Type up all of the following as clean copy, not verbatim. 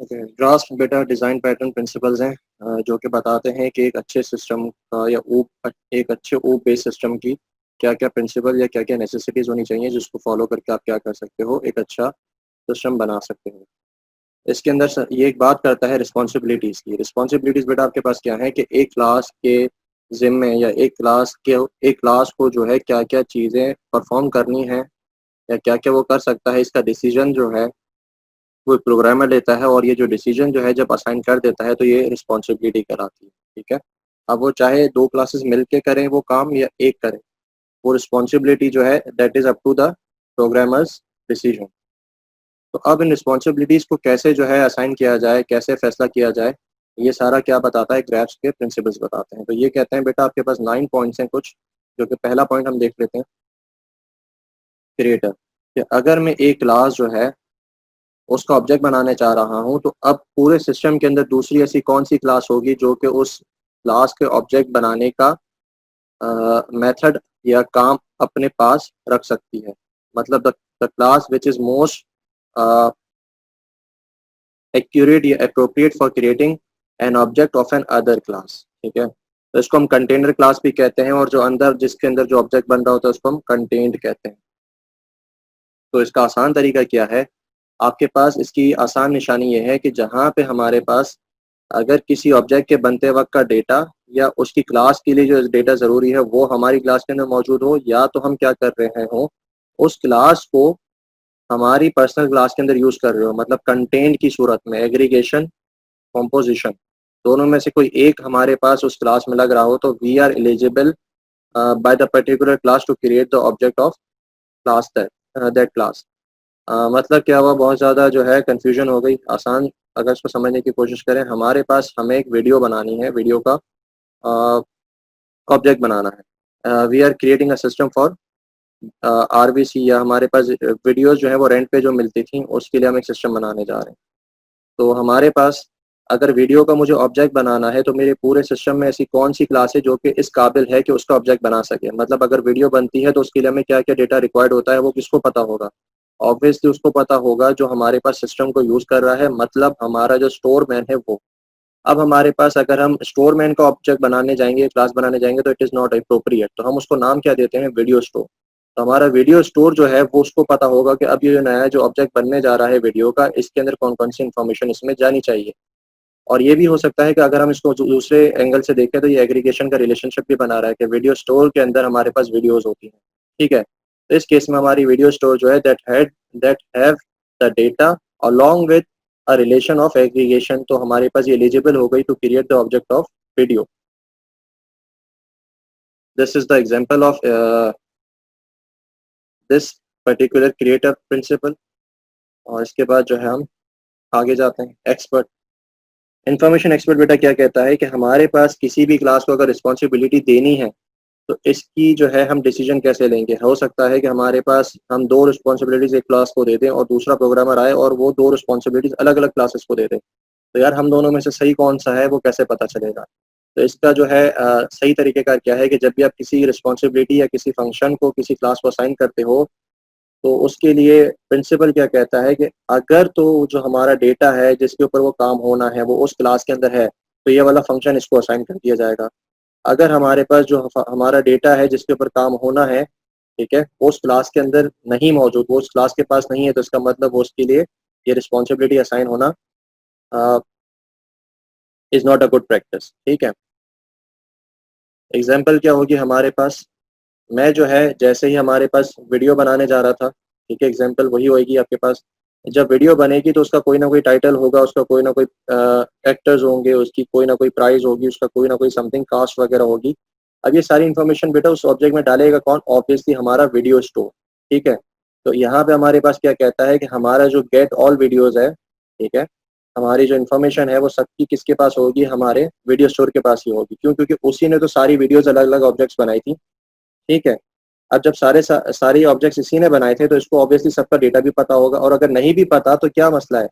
Okay, grasp बेटा design pattern principles हैं जो कि बताते हैं कि एक अच्छे सिस्टम का या एक अच्छे ऊप बेस्ड सिस्टम की क्या क्या प्रिंसिपल या क्या क्या नेसेसिटीज़ होनी चाहिए जिसको फॉलो करके आप क्या कर सकते हो, एक अच्छा सिस्टम बना सकते हो। इसके अंदर ये एक बात करता है रिस्पॉन्सिबिलिटीज़ की। रिस्पॉन्सिबिलिटीज़ बेटा आपके पास क्या है कि एक क्लास के ज़िम्मे या एक क्लास को जो है क्या क्या चीज़ें परफॉर्म करनी है या क्या क्या वो कर सकता है, इसका डिसीजन जो है वो प्रोग्रामर लेता है, और ये जो डिसीजन जो है जब असाइन कर देता है तो ये रिस्पॉन्सिबिलिटी कहलाती है। ठीक है, अब वो चाहे दो क्लासेस मिलके करें वो काम या एक करें, वो रिस्पॉन्सिबिलिटी जो है that is up to the programmer's decision. तो अब इन रिस्पॉन्सिबिलिटीज को कैसे जो है असाइन किया जाए, कैसे फैसला किया जाए, ये सारा क्या बताता है, ग्राफ्स के प्रिंसिपल्स बताते हैं। तो ये कहते हैं बेटा आपके पास 9 पॉइंट्स हैं कुछ, जो कि पहला पॉइंट हम देख लेते हैं, क्रिएटर। कि अगर मैं एक क्लास जो है उसका ऑब्जेक्ट बनाने चाह रहा हूँ, तो अब पूरे सिस्टम के अंदर दूसरी ऐसी कौन सी क्लास होगी जो कि उस क्लास के ऑब्जेक्ट बनाने का मेथड या काम अपने पास रख सकती है। मतलब the class which is most accurate या appropriate for creating an object of an other class. ठीक है, तो इसको हम कंटेनर क्लास भी कहते हैं, और जो अंदर जिसके अंदर जो ऑब्जेक्ट बन रहा होता है उसको हम कंटेंट कहते हैं। तो इसका आसान तरीका क्या है, आपके पास इसकी आसान निशानी ये है कि जहाँ पे हमारे पास अगर किसी ऑब्जेक्ट के बनते वक्त का डेटा या उसकी क्लास के लिए जो डेटा ज़रूरी है वो हमारी क्लास के अंदर मौजूद हो, या तो हम क्या कर रहे हो, उस क्लास को हमारी पर्सनल क्लास के अंदर यूज़ कर रहे हो, मतलब कंटेंट की सूरत में, एग्रीगेशन, कॉम्पोजिशन, दोनों में से कोई एक हमारे पास उस क्लास में लग रहा हो, तो we are eligible by the particular class to create the object of class that class. मतलब क्या हुआ, बहुत ज़्यादा जो है कन्फ्यूजन हो गई। आसान अगर इसको समझने की कोशिश करें, हमारे पास हमें एक वीडियो बनानी है, वीडियो का ऑब्जेक्ट बनाना है। We are creating a system for RBC, या हमारे पास वीडियोस जो है वो रेंट पे जो मिलती थी उसके लिए हम एक सिस्टम बनाने जा रहे हैं। तो हमारे पास अगर वीडियो का मुझे ऑब्जेक्ट बनाना है, तो मेरे पूरे सिस्टम में ऐसी कौन सी क्लास है जो कि इस काबिल है कि उसका ऑब्जेक्ट बना सके। मतलब अगर वीडियो बनती है तो उसके लिए हमें क्या क्या डेटा रिक्वायर्ड होता है, वो किसको पता होगा, ऑब्वियसली उसको पता होगा जो हमारे पास सिस्टम को यूज़ कर रहा है, मतलब हमारा जो स्टोर मैन है वो। अब हमारे पास अगर हम स्टोर मैन का ऑब्जेक्ट बनाने जाएंगे, क्लास बनाने जाएंगे, तो इट इज़ नॉट अप्रोप्रिएट, तो हम उसको नाम क्या देते हैं, वीडियो स्टोर। तो हमारा वीडियो स्टोर जो है वो उसको पता होगा कि अब ये जो नया जो ऑब्जेक्ट बनने जा रहा है वीडियो का, इसके अंदर कौन कौन सी इन्फॉर्मेशन इसमें जानी चाहिए। और ये भी हो सकता है कि अगर हम इसको दूसरे एंगल से देखें तो ये एग्रीगेशन का रिलेशनशिप भी बना रहा है कि वीडियो स्टोर के अंदर हमारे पास वीडियोस होती हैं। ठीक है, तो इस केस में हमारी वीडियो स्टोर जो है that have the data along with a relation of aggregation, तो हमारे पास ये एलिजिबल हो गई to create the object of video. This is the example of this particular creator principle. और इसके बाद जो है हम आगे जाते हैं, एक्सपर्ट। इन्फॉर्मेशन एक्सपर्ट बेटा क्या कहता है कि हमारे पास किसी भी क्लास को अगर रिस्पॉन्सिबिलिटी देनी है, तो इसकी जो है हम डिसीजन कैसे लेंगे। हो सकता है कि हमारे पास हम दो रिस्पॉन्सिबिलिटीज एक क्लास को दे दें और दूसरा प्रोग्रामर आए और वो दो रिस्पॉन्सिबिलिटीज अलग अलग क्लासेस को दे दे। तो यार हम दोनों में से सही कौन सा है वो कैसे पता चलेगा। तो इसका जो है सही तरीके का क्या है कि जब भी आप किसी रिस्पॉन्सिबिलिटी या किसी फंक्शन को किसी क्लास को असाइन करते हो, तो उसके लिए प्रिंसिपल क्या कहता है कि अगर तो जो हमारा डेटा है जिसके ऊपर वो काम होना है वो उस क्लास के अंदर है, तो ये वाला फंक्शन इसको असाइन कर दिया जाएगा। अगर हमारे पास जो हमारा डेटा है जिसके ऊपर काम होना है, ठीक है, वो उस क्लास के अंदर नहीं मौजूद, वो उस क्लास के पास नहीं है, तो इसका मतलब वो उसके लिए ये रिस्पॉन्सिबिलिटी असाइन होना is not a good practice. ठीक है, एग्जाम्पल क्या होगी हमारे पास, मैं जो है जैसे ही हमारे पास वीडियो बनाने जा रहा था, ठीक है, एग्जाम्पल वही होगी आपके पास। जब वीडियो बनेगी तो उसका कोई ना कोई टाइटल होगा, उसका कोई ना कोई एक्टर्स होंगे, उसकी कोई ना कोई प्राइस होगी, उसका कोई ना कोई समथिंग कास्ट वगैरह होगी। अब ये सारी इन्फॉर्मेशन बेटा उस ऑब्जेक्ट में डालेगा कौन, ऑब्वियसली हमारा वीडियो स्टोर। ठीक है, तो यहाँ पे हमारे पास क्या कहता है कि हमारा जो गेट ऑल वीडियोज है, ठीक है, हमारी जो इन्फॉर्मेशन है वो सबकी किसके पास होगी, हमारे वीडियो स्टोर के पास ही होगी। क्यों, क्योंकि उसी ने तो सारी वीडियोज अलग अलग ऑब्जेक्ट्स बनाई थी। ठीक है, अब जब सारी ऑब्जेक्ट्स इसी ने बनाए थे तो इसको ऑब्वियसली सबका डेटा भी पता होगा, और अगर नहीं भी पता तो क्या मसला है,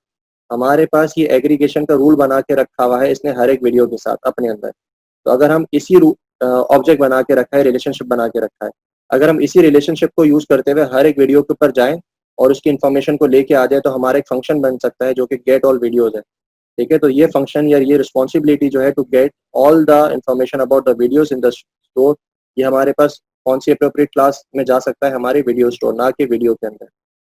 हमारे पास ये एग्रीगेशन का रूल बना के रखा हुआ है इसने हर एक वीडियो के साथ अपने अंदर। तो अगर हम इसी ऑब्जेक्ट बना के रखा है, रिलेशनशिप बना के रखा है, अगर हम इसी रिलेशनशिप को यूज करते हुए हर एक वीडियो के ऊपर जाएं और उसकी इन्फॉर्मेशन को लेके आ जाए, तो हमारा एक फंक्शन बन सकता है जो कि गेट ऑल वीडियोज है। ठीक है। तो ये फंक्शन या ये रिस्पॉन्सिबिलिटी जो है to get all the information about the videos in the store, ये हमारे पास कौन सी अप्रोप्रिएट क्लास में जा सकता है, हमारे वीडियो स्टोर, ना कि वीडियो के अंदर।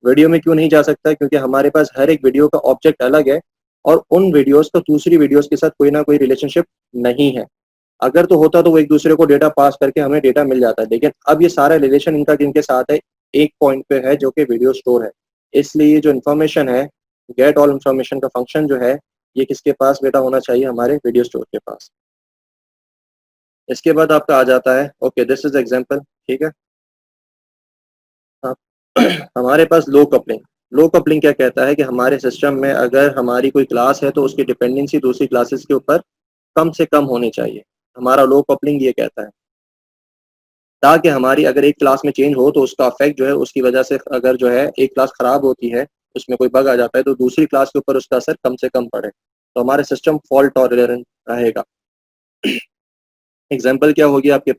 वीडियो में क्यों नहीं जा सकता? क्योंकि हमारे पास हर एक वीडियो का ऑब्जेक्ट अलग है और उन वीडियोस का दूसरी वीडियोस के साथ कोई ना कोई रिलेशनशिप नहीं है। अगर तो होता तो वो एक दूसरे को डेटा पास करके हमें डेटा मिल जाता है, लेकिन अब ये सारा रिलेशन इनका जिनके साथ है एक पॉइंट पे है जो कि वीडियो स्टोर है। इसलिए जो इन्फॉर्मेशन है, गेट ऑल इन्फॉर्मेशन का फंक्शन जो है, ये किसके पास बेटा होना चाहिए? हमारे वीडियो स्टोर के पास। इसके बाद आपका आ जाता है, ओके दिस इज एग्जांपल, ठीक है। हाँ, हमारे पास लो कपलिंग। लो कपलिंग क्या कहता है कि हमारे सिस्टम में अगर हमारी कोई क्लास है तो उसकी डिपेंडेंसी दूसरी क्लासेस के ऊपर कम से कम होनी चाहिए। हमारा लो कपलिंग ये कहता है, ताकि हमारी अगर एक क्लास में चेंज हो तो उसका इफेक्ट जो है, उसकी वजह से अगर जो है एक क्लास खराब होती है, उसमें कोई बग आ जाता है, तो दूसरी क्लास के ऊपर उसका असर कम से कम पड़े, तो हमारे सिस्टम फॉल्ट टॉलरेंट रहेगा। एग्जाम्पल क्या होगी आपके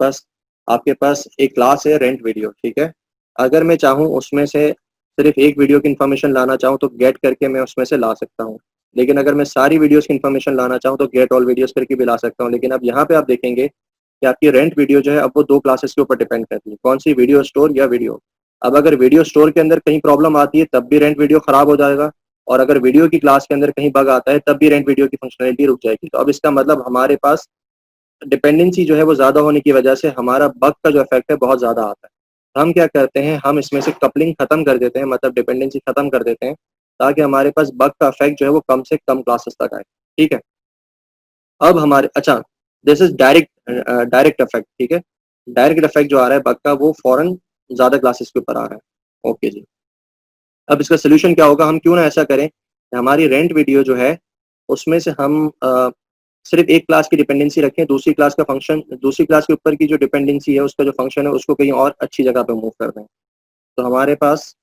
पास एक क्लास है रेंट वीडियो, ठीक है। अगर मैं चाहूँ उसमें से सिर्फ एक वीडियो की इन्फॉर्मेशन लाना चाहूँ तो गेट करके मैं उसमें से ला सकता हूँ, लेकिन अगर मैं सारी वीडियोस की इन्फॉर्मेशन लाना चाहूँ तो गेट ऑल वीडियोस करके भी ला सकता हूँ। लेकिन अब यहाँ पे आप देखेंगे कि आपकी रेंट वीडियो जो है अब वो दो क्लासेस के ऊपर डिपेंड करती है, कौन सी? वीडियो स्टोर या वीडियो। अब अगर वीडियो स्टोर के अंदर कहीं प्रॉब्लम आती है तब भी रेंट वीडियो खराब हो जाएगा, और अगर वीडियो की क्लास के अंदर कहीं बग आता है तब भी रेंट वीडियो की फंक्शनलिटी रुक जाएगी। तो अब इसका मतलब हमारे पास डिपेंडेंसी जो है वो ज़्यादा होने की वजह से हमारा बग का जो इफेक्ट है बहुत ज़्यादा आता है। तो हम क्या करते हैं, हम इसमें से कपलिंग खत्म कर देते हैं, मतलब डिपेंडेंसी खत्म कर देते हैं, ताकि हमारे पास बग का इफेक्ट जो है वो कम से कम क्लासेस तक आए, ठीक है। अब हमारे अच्छा, दिस इज डायरेक्ट इफेक्ट, ठीक है। डायरेक्ट इफेक्ट जो आ रहा है बग का, वो फौरन ज़्यादा क्लासेस के ऊपर आ रहा है। ओके जी। अब इसका सोल्यूशन क्या होगा? हम क्यों ना ऐसा करें कि हमारी रेंट वीडियो जो है उसमें से हम सिर्फ एक क्लास की डिपेंडेंसी रखें, दूसरी क्लास का फंक्शन, दूसरी क्लास के ऊपर की जो डिपेंडेंसी है उसका जो फंक्शन है उसको कहीं और अच्छी जगह पे मूव कर दें। तो हमारे पास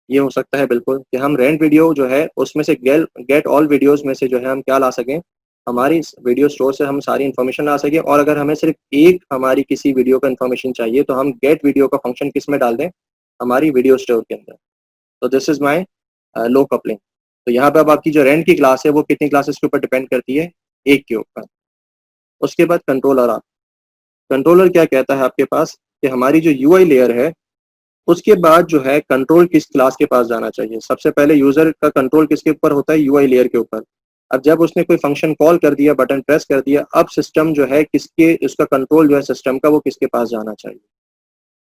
ये हो सकता है बिल्कुल कि हम रेंट वीडियो जो है उसमें से गेट ऑल वीडियोस में से जो है हम क्या ला सकें, हमारी वीडियो स्टोर से हम सारी इन्फॉर्मेशन ला सकें, और अगर हमें सिर्फ एक हमारी किसी वीडियो का इन्फॉर्मेशन चाहिए तो हम गेट वीडियो का फंक्शन किस में डाल दें? हमारी वीडियो स्टोर के अंदर। तो this is my low coupling. तो यहाँ पे अब आपकी जो रेंट की क्लास है वो कितनी क्लासेस के ऊपर डिपेंड करती है? एक के ऊपर। उसके बाद कंट्रोलर कंट्रोलर क्या कहता है आपके पास कि हमारी जो यूआई लेयर है उसके बाद जो है कंट्रोल किस क्लास के पास जाना चाहिए। सबसे पहले यूजर का कंट्रोल किसके ऊपर होता है? यूआई लेयर के ऊपर। अब जब उसने कोई फंक्शन कॉल कर दिया, बटन प्रेस कर दिया, अब सिस्टम जो है किसके, उसका कंट्रोल जो है सिस्टम का वो किसके पास जाना चाहिए?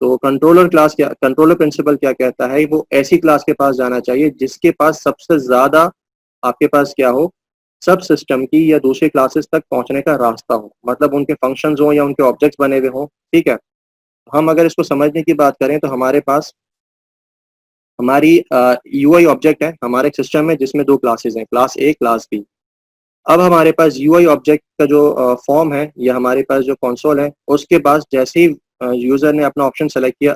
तो कंट्रोलर प्रिंसिपल क्या कहता है, वो ऐसी क्लास के पास जाना चाहिए जिसके पास सबसे ज्यादा आपके पास क्या हो, सब सिस्टम की या दूसरी क्लासेस तक पहुंचने का रास्ता हो, मतलब उनके फंक्शंस हो या उनके ऑब्जेक्ट्स बने हुए हो, ठीक है। हम अगर इसको समझने की बात करें तो हमारे पास हमारी यूआई ऑब्जेक्ट है, हमारे सिस्टम में जिसमें दो क्लासेस हैं, क्लास ए क्लास बी। अब हमारे पास यूआई ऑब्जेक्ट का जो फॉर्म है या हमारे पास जो कंसोल है उसके पास जैसे ही यूजर ने अपना ऑप्शन सेलेक्ट किया,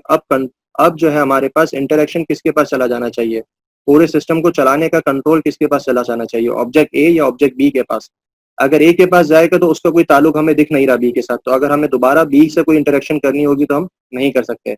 अब जो है हमारे पास इंटरेक्शन किसके पास चला जाना चाहिए? पूरे सिस्टम को चलाने का कंट्रोल किसके पास चला जाना चाहिए? ऑब्जेक्ट ए या ऑब्जेक्ट बी के पास? अगर ए के पास जाएगा तो उसका कोई ताल्लुक हमें दिख नहीं रहा बी के साथ, तो अगर हमें दोबारा बी से कोई इंटरेक्शन करनी होगी तो हम नहीं कर सकते।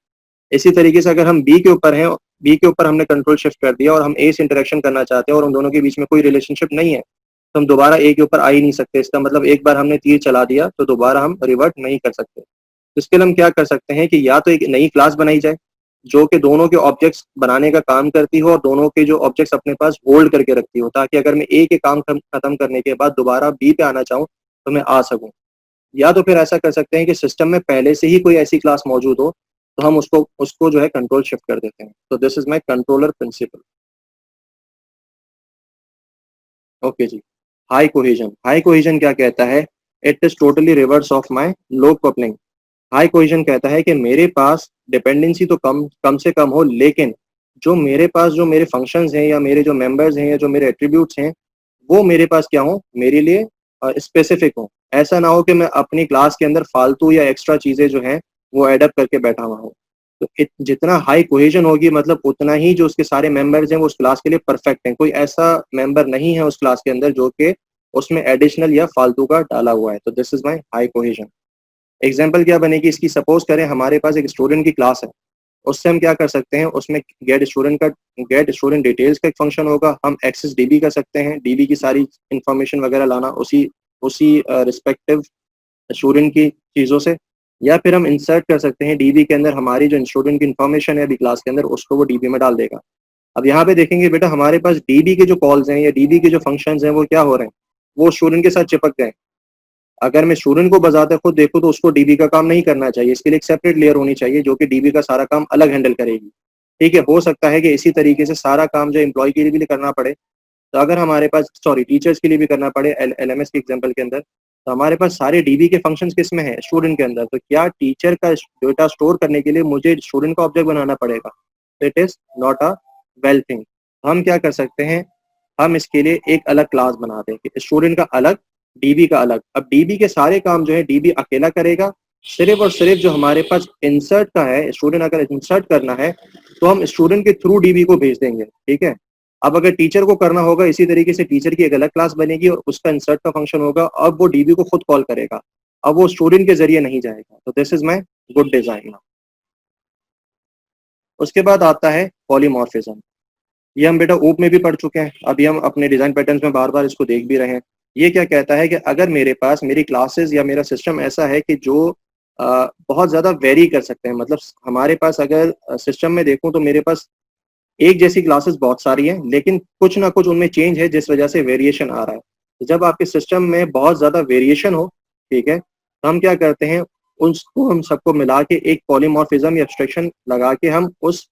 इसी तरीके से अगर हम बी के ऊपर हैं, बी के ऊपर हमने कंट्रोल शिफ्ट कर दिया और हम ए से इंटरेक्शन करना चाहते हैं और उन दोनों के बीच में कोई रिलेशनशिप नहीं है, तो हम दोबारा ए के ऊपर आ ही नहीं सकते। इसका मतलब एक बार हमने तीर चला दिया तो दोबारा हम रिवर्ट नहीं कर सकते। तो इसके लिए हम क्या कर सकते हैं कि या तो एक नई क्लास बनाई जाए जो कि दोनों के ऑब्जेक्ट्स बनाने का काम करती हो और दोनों के जो ऑब्जेक्ट्स अपने पास होल्ड करके रखती हो, ताकि अगर मैं ए के काम खत्म करने के बाद दोबारा बी पे आना चाहूँ तो मैं आ सकूं। या तो फिर ऐसा कर सकते हैं कि सिस्टम में पहले से ही कोई ऐसी क्लास मौजूद हो तो हम उसको उसको जो है कंट्रोल शिफ्ट कर देते हैं। तो this is my controller principle. Okay जी। हाई कोहेजन क्या कहता है? It is totally reverse of my low coupling. High cohesion कहता है कि मेरे पास डिपेंडेंसी तो कम कम से कम हो, लेकिन जो मेरे पास जो मेरे फंक्शंस हैं या मेरे जो मेंबर्स हैं या जो मेरे एट्रीब्यूट्स हैं वो मेरे पास क्या हो, मेरे लिए स्पेसिफिक हो। ऐसा ना हो कि मैं अपनी क्लास के अंदर फालतू या एक्स्ट्रा चीजें जो हैं वो एडअप करके बैठा हुआ हूँ। तो जितना हाई कोहेजन होगी मतलब उतना ही जो उसके सारे मेंबर्स हैं वो उस क्लास के लिए परफेक्ट हैं। कोई ऐसा मेंबर नहीं है उस क्लास के अंदर जो कि उसमें एडिशनल या फालतू का डाला हुआ है। तो this is my high cohesion. Example क्या बनेगी इसकी? सपोज करें हमारे पास एक स्टूडेंट की क्लास है, उससे हम क्या कर सकते हैं, उसमें गेट स्टूडेंट डिटेल्स का एक फंक्शन होगा, हम एक्सेस डीबी कर सकते हैं, डीबी की सारी इंफॉर्मेशन वगैरह लाना उसी उसी रिस्पेक्टिव स्टूडेंट की चीज़ों से, या फिर हम इंसर्ट कर सकते हैं डीबी के अंदर हमारी जो स्टूडेंट की इन्फॉर्मेशन है अभी क्लास के अंदर, उसको वो डीबी में डाल देगा। अब यहाँ पे देखेंगे बेटा, हमारे पास डीबी के जो कॉल्स हैं या डीबी के जो फंक्शंस हैं वो क्या हो रहे हैं, वो स्टूडेंट के साथ चिपक गए। अगर मैं स्टूडेंट को बजाते खुद देखूँ तो उसको डीबी का काम नहीं करना चाहिए, इसके लिए एक सेपरेट लेयर होनी चाहिए जो कि डीबी का सारा काम अलग हैंडल करेगी। ठीक है, हो सकता है कि इसी तरीके से सारा काम जो एम्प्लॉय के लिए भी करना पड़े, तो अगर हमारे पास सॉरी टीचर्स के लिए भी करना पड़े एलएमएस के एग्जांपल के अंदर, तो हमारे पास सारे डीबी के फंक्शंस किस में है, स्टूडेंट के अंदर। तो क्या टीचर का डेटा स्टोर करने के लिए मुझे स्टूडेंट का ऑब्जेक्ट बनाना पड़ेगा? It is not a well thing. हम क्या कर सकते हैं, हम इसके लिए एक अलग क्लास बना दें, स्टूडेंट का अलग, डीबी का अलग। अब डीबी के सारे काम जो है डीबी अकेला करेगा, सिर्फ और सिर्फ जो हमारे पास इंसर्ट का है, स्टूडेंट अगर इंसर्ट करना है तो हम स्टूडेंट के थ्रू डीबी को भेज देंगे। ठीक है, अब अगर टीचर को करना होगा इसी तरीके से टीचर की एक अलग क्लास बनेगी और उसका इंसर्ट का फंक्शन होगा, अब वो डीबी को खुद कॉल करेगा, अब वो स्टूडेंट के जरिए नहीं जाएगा। तो this is my good design. उसके बाद आता है पॉलीमॉर्फिज्म। ये हम बेटा ऊप में भी पढ़ चुके हैं, अभी हम अपने डिजाइन पैटर्न्स में बार बार इसको देख भी रहे हैं। ये क्या कहता है कि अगर मेरे पास मेरी क्लासेस या मेरा सिस्टम ऐसा है कि जो बहुत ज्यादा वेरी कर सकते हैं, मतलब हमारे पास अगर सिस्टम में देखूं तो मेरे पास एक जैसी क्लासेस बहुत सारी हैं, लेकिन कुछ ना कुछ उनमें चेंज है जिस वजह से वेरिएशन आ रहा है। तो जब आपके सिस्टम में बहुत ज्यादा वेरिएशन हो, ठीक है, तो हम क्या करते हैं, उसको हम सबको मिला के एक पॉलीमॉर्फिज्म या एब्स्ट्रैक्शन लगा के हम उस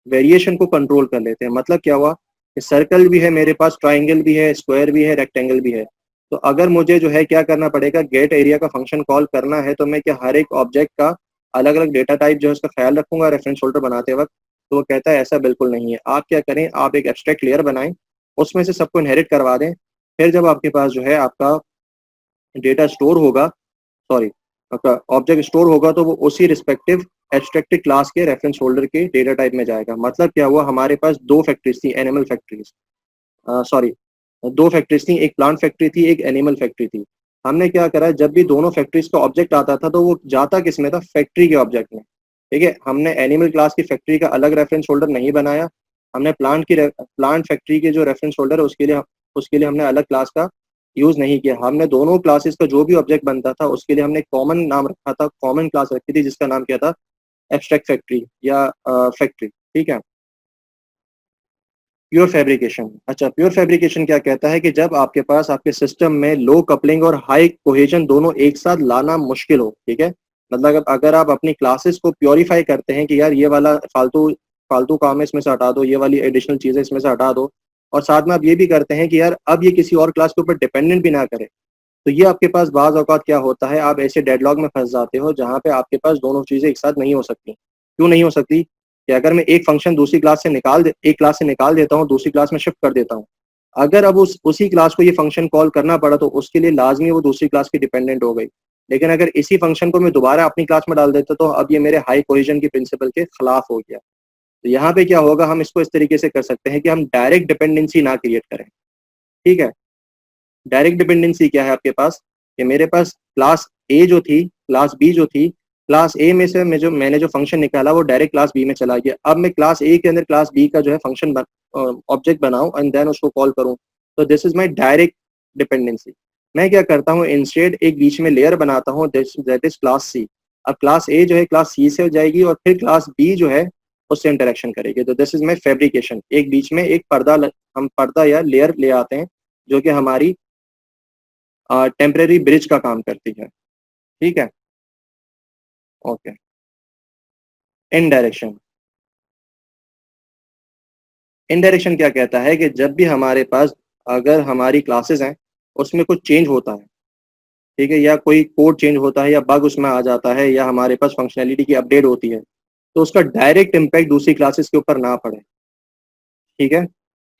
वेरिएशन को कंट्रोल कर लेते हैं। मतलब क्या हुआ कि सर्कल भी है मेरे पास, ट्राइंगल भी है, स्क्वायर भी है, रेक्टेंगल भी है। तो अगर मुझे जो है क्या करना पड़ेगा, गेट एरिया का फंक्शन कॉल करना है, तो मैं क्या हर एक ऑब्जेक्ट का अलग अलग डेटा टाइप जो है उसका ख्याल रखूंगा रेफरेंस होल्डर बनाते वक्त? तो वो कहता है ऐसा बिल्कुल नहीं है। आप क्या करें, आप एक एब्स्ट्रैक्ट लेयर बनाएं, उसमें से सबको इनहेरिट करवा दें, फिर जब आपके पास जो है आपका डेटा स्टोर होगा, सॉरी, आपका ऑब्जेक्ट स्टोर होगा, तो वो उसी रिस्पेक्टिव एब्स्ट्रैक्टेड क्लास के रेफरेंस होल्डर के डेटा टाइप में जाएगा। मतलब क्या हुआ, हमारे पास दो फैक्ट्रीज थी, एनिमल फैक्ट्रीज, सॉरी, दो फैक्ट्रीज थी, एक प्लांट फैक्ट्री थी, एक एनिमल फैक्ट्री थी। हमने क्या करा, जब भी दोनों फैक्ट्रीज का ऑब्जेक्ट आता था तो वो जाता किस में था, फैक्ट्री के ऑब्जेक्ट में। ठीक है, हमने एनिमल क्लास की फैक्ट्री का अलग रेफरेंस होल्डर नहीं बनाया, हमने प्लांट फैक्ट्री के जो रेफरेंस होल्डर है उसके लिए हमने अलग क्लास का यूज नहीं किया। हमने दोनों क्लासेस का जो भी ऑब्जेक्ट बनता था उसके लिए हमने कॉमन नाम रखा था, कॉमन क्लास रखी थी जिसका नाम क्या था, एब्स्ट्रैक्ट फैक्ट्री या फैक्ट्री। ठीक है, प्योर फैब्रिकेशन। अच्छा, प्योर फैब्रिकेशन क्या कहता है कि जब आपके पास आपके सिस्टम में लो कपलिंग और हाई कोहेजन दोनों एक साथ लाना मुश्किल हो। ठीक है, मतलब अगर आप अपनी क्लासेस को प्योरीफाई करते हैं कि यार ये वाला फालतू फालतू काम है इसमें से हटा दो, ये वाली एडिशनल चीजें इसमें से हटा दो, और साथ में आप ये भी करते हैं कि यार अब ये किसी और क्लास के ऊपर डिपेंडेंट भी ना करे, तो ये आपके पास बाज औकात क्या होता है, आप ऐसे डेडलॉक में फंस जाते हो जहाँ पे आपके पास दोनों चीजें एक साथ नहीं हो सकती। क्यों नहीं हो सकती? कि अगर मैं एक फंक्शन दूसरी क्लास से एक क्लास से निकाल देता हूँ, दूसरी क्लास में शिफ्ट कर देता हूँ, अगर अब उसी क्लास को ये फंक्शन कॉल करना पड़ा तो उसके लिए लाजमी वो दूसरी क्लास की डिपेंडेंट हो गई। लेकिन अगर इसी फंक्शन को मैं दोबारा अपनी क्लास में डाल देता तो अब ये मेरे हाई कोहेजन की प्रिंसिपल के खिलाफ हो गया। तो यहाँ पे क्या होगा, हम इसको इस तरीके से कर सकते हैं कि हम डायरेक्ट डिपेंडेंसी ना क्रिएट करें। ठीक है, डायरेक्ट डिपेंडेंसी क्या है आपके पास, कि मेरे पास क्लास ए जो थी, क्लास बी जो थी, क्लास ए में से मैंने जो फंक्शन निकाला वो डायरेक्ट क्लास बी में चला गया। अब मैं क्लास ए के अंदर क्लास बी का जो है फंक्शन ऑब्जेक्ट बनाऊं एंड देन उसको कॉल करूं, तो this is my direct dependency. मैं क्या करता हूँ, इंस्टेड एक बीच में लेयर बनाता हूँ, दैट इज क्लास सी। अब क्लास ए जो है क्लास सी से जाएगी और फिर क्लास बी जो है उससे इंटरेक्शन करेगी। तो दिस इज माई फैब्रिकेशन, एक बीच में एक हम पर्दा या लेयर ले आते हैं जो कि हमारी टेम्परेरी ब्रिज का काम करती है। ठीक है, ओके। इनडायरेक्शन, इनडायरेक्शन क्या कहता है कि जब भी हमारे पास अगर हमारी क्लासेस हैं उसमें कुछ चेंज होता है, ठीक है, या कोई कोड चेंज होता है या बग उसमें आ जाता है या हमारे पास फंक्शनैलिटी की अपडेट होती है, तो उसका डायरेक्ट इम्पैक्ट दूसरी क्लासेस के ऊपर ना पड़े। ठीक है,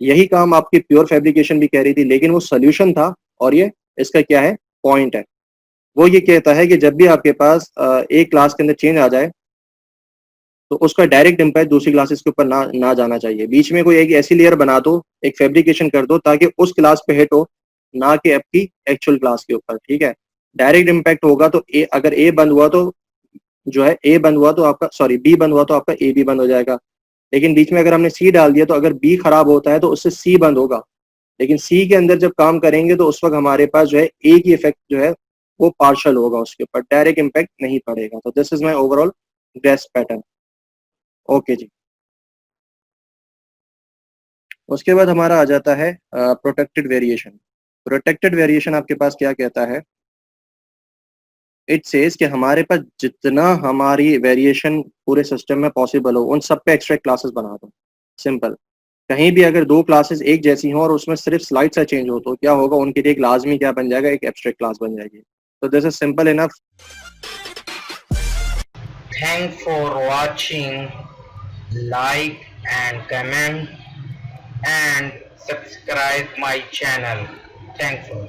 यही काम आपकी प्योर फैब्रिकेशन भी कह रही थी, लेकिन वो सोल्यूशन था और ये इसका क्या है, पॉइंट है। वो ये कहता है कि जब भी आपके पास एक क्लास के अंदर चेंज आ जाए तो उसका डायरेक्ट इम्पैक्ट दूसरी क्लासेस के ऊपर ना जाना चाहिए। बीच में कोई एक ऐसी लेयर बना दो, एक फैब्रिकेशन कर दो ताकि उस क्लास पे हिट हो, ना कि आपकी एक्चुअल क्लास के ऊपर। ठीक है, डायरेक्ट इम्पैक्ट होगा तो अगर ए बंद हुआ तो जो है ए बंद हुआ तो आपका, सॉरी बी बंद हुआ तो आपका ए भी बंद हो जाएगा। लेकिन बीच में अगर हमने सी डाल दिया तो अगर बी खराब होता है तो उससे सी बंद होगा, लेकिन सी के अंदर जब काम करेंगे तो उस वक्त हमारे पास जो है ए की इफेक्ट जो है वो पार्शल होगा, उसके ऊपर डायरेक्ट इम्पैक्ट नहीं पड़ेगा। तो this is my overall guess pattern. Okay ji. उसके बाद हमारा आ जाता है प्रोटेक्टेड वेरिएशन। प्रोटेक्टेड वेरिएशन आपके पास क्या कहता है? इट सेज कि हमारे पास जितना हमारी वेरिएशन पूरे सिस्टम में पॉसिबल हो उन सब पे एक्स्ट्रा क्लासेस बना दो। सिंपल। कहीं भी अगर दो क्लासेस एक जैसी हों और उसमें सिर्फ स्लाइड सा चेंज हो तो क्या होगा, उनके लिए एक लाजमी क्या बन जाएगा, एक एब्स्ट्रैक्ट क्लास बन जाएगी। तो this is simple enough. Thanks for watching. Like and comment and subscribe my channel. Thanks for